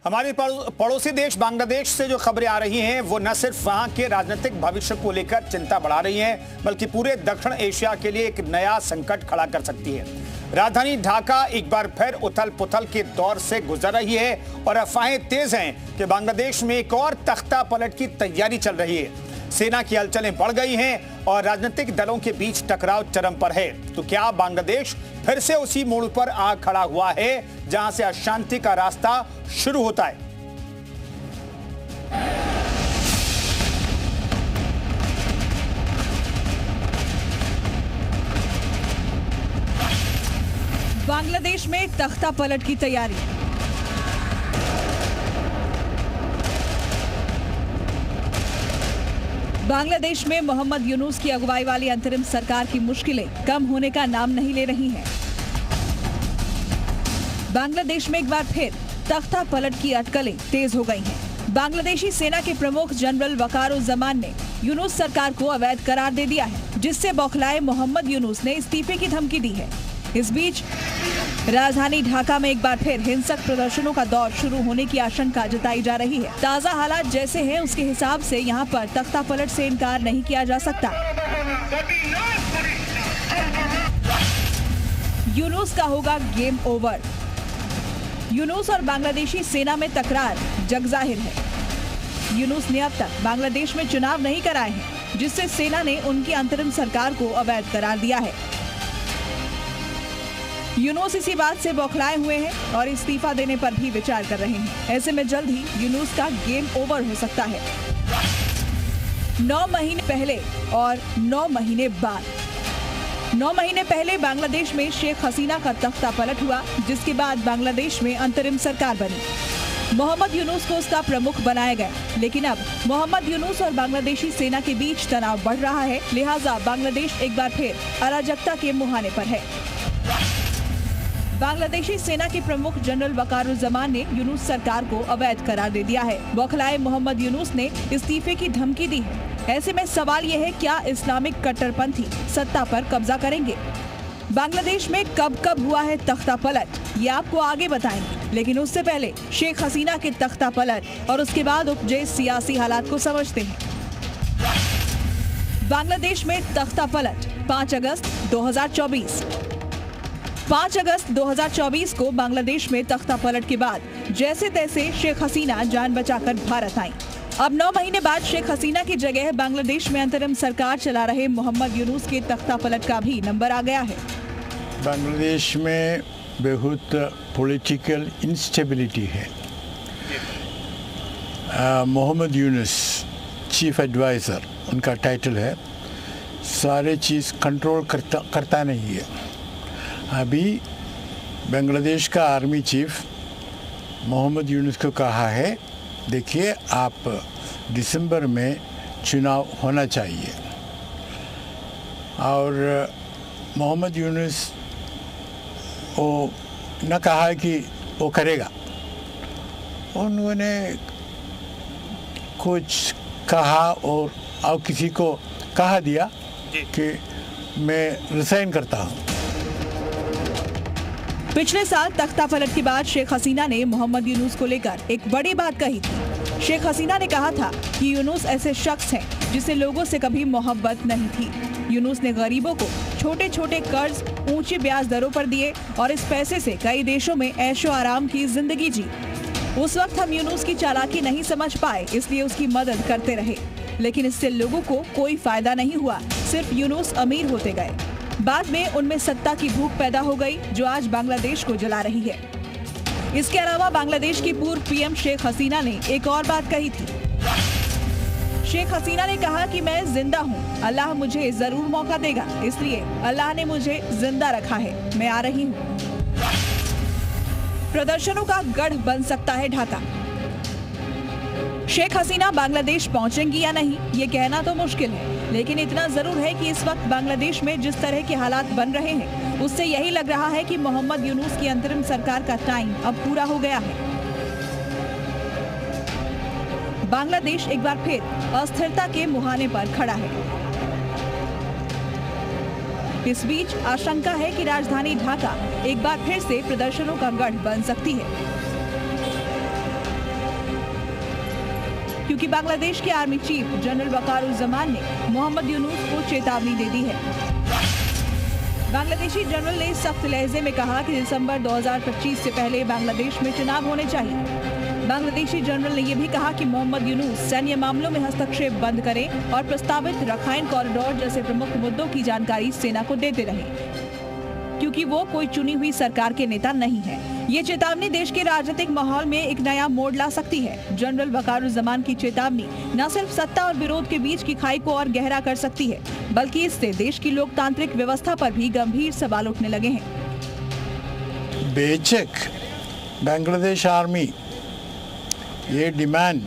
हमारे पड़ोसी देश बांग्लादेश से जो खबरें आ रही हैं वो न सिर्फ वहां के राजनीतिक भविष्य को लेकर चिंता बढ़ा रही हैं बल्कि पूरे दक्षिण एशिया के लिए एक नया संकट खड़ा कर सकती है। राजधानी ढाका एक बार फिर उथल पुथल के दौर से गुजर रही है और अफवाहें तेज हैं कि बांग्लादेश में एक और तख्ता पलट की तैयारी चल रही है। सेना की हलचलें बढ़ गई हैं और राजनीतिक दलों के बीच टकराव चरम पर है। तो क्या बांग्लादेश फिर से उसी मोड़ पर आ खड़ा हुआ है जहां से अशांति का रास्ता शुरू होता है? बांग्लादेश में तख्ता पलट की तैयारी। बांग्लादेश में मोहम्मद यूनुस की अगुवाई वाली अंतरिम सरकार की मुश्किलें कम होने का नाम नहीं ले रही हैं। बांग्लादेश में एक बार फिर तख्ता पलट की अटकलें तेज हो गई हैं। बांग्लादेशी सेना के प्रमुख जनरल वकारुज़्ज़मान ने यूनुस सरकार को अवैध करार दे दिया है, जिससे बौखलाए मोहम्मद यूनुस ने इस्तीफे की धमकी दी है। इस बीच राजधानी ढाका में एक बार फिर हिंसक प्रदर्शनों का दौर शुरू होने की आशंका जताई जा रही है। ताजा हालात जैसे हैं उसके हिसाब से यहां पर तख्ता पलट से इनकार नहीं किया जा सकता। यूनुस का होगा गेम ओवर। यूनुस और बांग्लादेशी सेना में तकरार जग जाहिर है। यूनुस ने अब तक बांग्लादेश में चुनाव नहीं कराए हैं, जिससे सेना ने उनकी अंतरिम सरकार को अवैध करार दिया है। यूनुस इसी बात से बौखलाए हुए हैं और इस्तीफा देने पर भी विचार कर रहे हैं। ऐसे में जल्द ही यूनुस का गेम ओवर हो सकता है। 9 महीने पहले और 9 महीने बाद। 9 महीने पहले बांग्लादेश में शेख हसीना का तख्ता पलट हुआ, जिसके बाद बांग्लादेश में अंतरिम सरकार बनी। मोहम्मद यूनुस को उसका प्रमुख बनाया गया, लेकिन अब मोहम्मद यूनुस और बांग्लादेशी सेना के बीच तनाव बढ़ रहा है। लिहाजा बांग्लादेश एक बार फिर अराजकता के मुहाने पर है। बांग्लादेशी सेना के प्रमुख जनरल वकारुज़्ज़मान ने यूनुस सरकार को अवैध करार दे दिया है। बौखलाए मोहम्मद यूनुस ने इस्तीफे की धमकी दी है। ऐसे में सवाल यह है, क्या इस्लामिक कट्टरपंथी सत्ता पर कब्जा करेंगे? बांग्लादेश में कब कब हुआ है तख्ता पलट, ये आपको आगे बताएंगे, लेकिन उससे पहले शेख हसीना के तख्ता पलट और उसके बाद उपजे सियासी हालात को समझते हैं। बांग्लादेश में तख्ता पलट 5 अगस्त 2024। 5 अगस्त 2024 को बांग्लादेश में तख्ता पलट के बाद जैसे तैसे शेख हसीना जान बचाकर भारत आई। अब 9 महीने बाद शेख हसीना की जगह बांग्लादेश में अंतरिम सरकार चला रहे मोहम्मद यूनुस के तख्ता पलट का भी नंबर आ गया है। बांग्लादेश में बहुत पॉलिटिकल इंस्टेबिलिटी है। मोहम्मद यूनुस चीफ एडवाइज़र उनका टाइटल है, सारे चीज़ कंट्रोल करता नहीं है। अभी बांग्लादेश का आर्मी चीफ मोहम्मद यूनुस को कहा है, देखिए आप दिसंबर में चुनाव होना चाहिए, और मोहम्मद यूनुस वो न कहा कि वो करेगा। उन्होंने कुछ कहा और किसी को कहा दिया कि मैं रिजाइन करता हूँ। पिछले साल तख्ता पलट के बाद शेख हसीना ने मोहम्मद यूनुस को लेकर एक बड़ी बात कही थी। शेख हसीना ने कहा था कि यूनुस ऐसे शख्स हैं जिसे लोगों से कभी मोहब्बत नहीं थी। यूनुस ने गरीबों को छोटे छोटे कर्ज ऊंची ब्याज दरों पर दिए और इस पैसे से कई देशों में ऐशो आराम की जिंदगी जी। उस वक्त हम यूनुस की चालाकी नहीं समझ पाए, इसलिए उसकी मदद करते रहे, लेकिन इससे लोगों को कोई फायदा नहीं हुआ, सिर्फ यूनुस अमीर होते गए। बाद में उनमें सत्ता की भूख पैदा हो गई, जो आज बांग्लादेश को जला रही है। इसके अलावा बांग्लादेश की पूर्व पीएम शेख हसीना ने एक और बात कही थी। शेख हसीना ने कहा कि मैं जिंदा हूँ, अल्लाह मुझे जरूर मौका देगा, इसलिए अल्लाह ने मुझे जिंदा रखा है, मैं आ रही हूँ। प्रदर्शनों का गढ़ बन सकता है ढाका। शेख हसीना बांग्लादेश पहुंचेंगी या नहीं, ये कहना तो मुश्किल है, लेकिन इतना जरूर है कि इस वक्त बांग्लादेश में जिस तरह के हालात बन रहे हैं, उससे यही लग रहा है कि मोहम्मद यूनुस की अंतरिम सरकार का टाइम अब पूरा हो गया है। बांग्लादेश एक बार फिर अस्थिरता के मुहाने पर खड़ा है। इस बीच आशंका है कि राजधानी ढाका एक बार फिर से प्रदर्शनों का गढ़ बन सकती है। क्योंकि बांग्लादेश के आर्मी चीफ जनरल वकारुज्जमान ने मोहम्मद यूनुस को चेतावनी दे दी है। बांग्लादेशी जनरल ने सख्त लहजे में कहा कि दिसंबर 2025 से पहले बांग्लादेश में चुनाव होने चाहिए। बांग्लादेशी जनरल ने यह भी कहा कि मोहम्मद यूनुस सैन्य मामलों में हस्तक्षेप बंद करें और प्रस्तावित रखाइन कॉरिडोर जैसे प्रमुख मुद्दों की जानकारी सेना को देते रहें, क्योंकि वो कोई चुनी हुई सरकार के नेता नहीं है। ये चेतावनी देश के राजनीतिक माहौल में एक नया मोड़ ला सकती है। जनरल वकारुज्जमान की चेतावनी न सिर्फ सत्ता और विरोध के बीच की खाई को और गहरा कर सकती है, बल्कि इससे देश की लोकतांत्रिक व्यवस्था पर भी गंभीर सवाल उठने लगे हैं। बेशक बांग्लादेश आर्मी ये डिमांड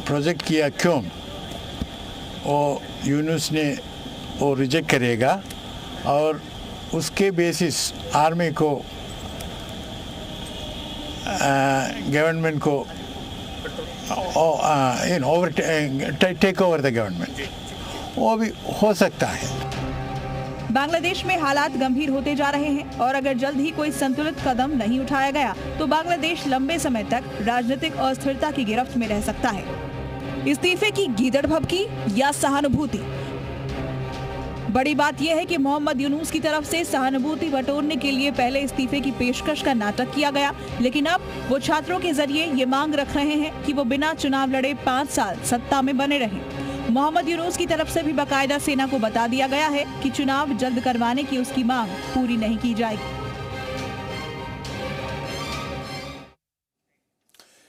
प्रोजेक्ट किया क्यों, वो यूनुस ने वो रिजेक्ट करेगा और उसके बेसिस आर्मी को गवर्नमेंट को टेक ओवर द गवर्नमेंट, वो भी हो सकता है। बांग्लादेश में हालात गंभीर होते जा रहे हैं और अगर जल्द ही कोई संतुलित कदम नहीं उठाया गया तो बांग्लादेश लंबे समय तक राजनीतिक अस्थिरता की गिरफ्त में रह सकता है। इस्तीफे की गीदड़ भभकी या सहानुभूति? बड़ी बात यह है कि मोहम्मद यूनुस की तरफ से सहानुभूति बटोरने के लिए पहले इस्तीफे की पेशकश का नाटक किया गया, लेकिन अब वो छात्रों के जरिए ये मांग रख रहे हैं कि वो बिना चुनाव लड़े 5 साल सत्ता में बने रहें। मोहम्मद यूनुस की तरफ से भी बाकायदा सेना को बता दिया गया है कि चुनाव जल्द करवाने की उसकी मांग पूरी नहीं की जाएगी।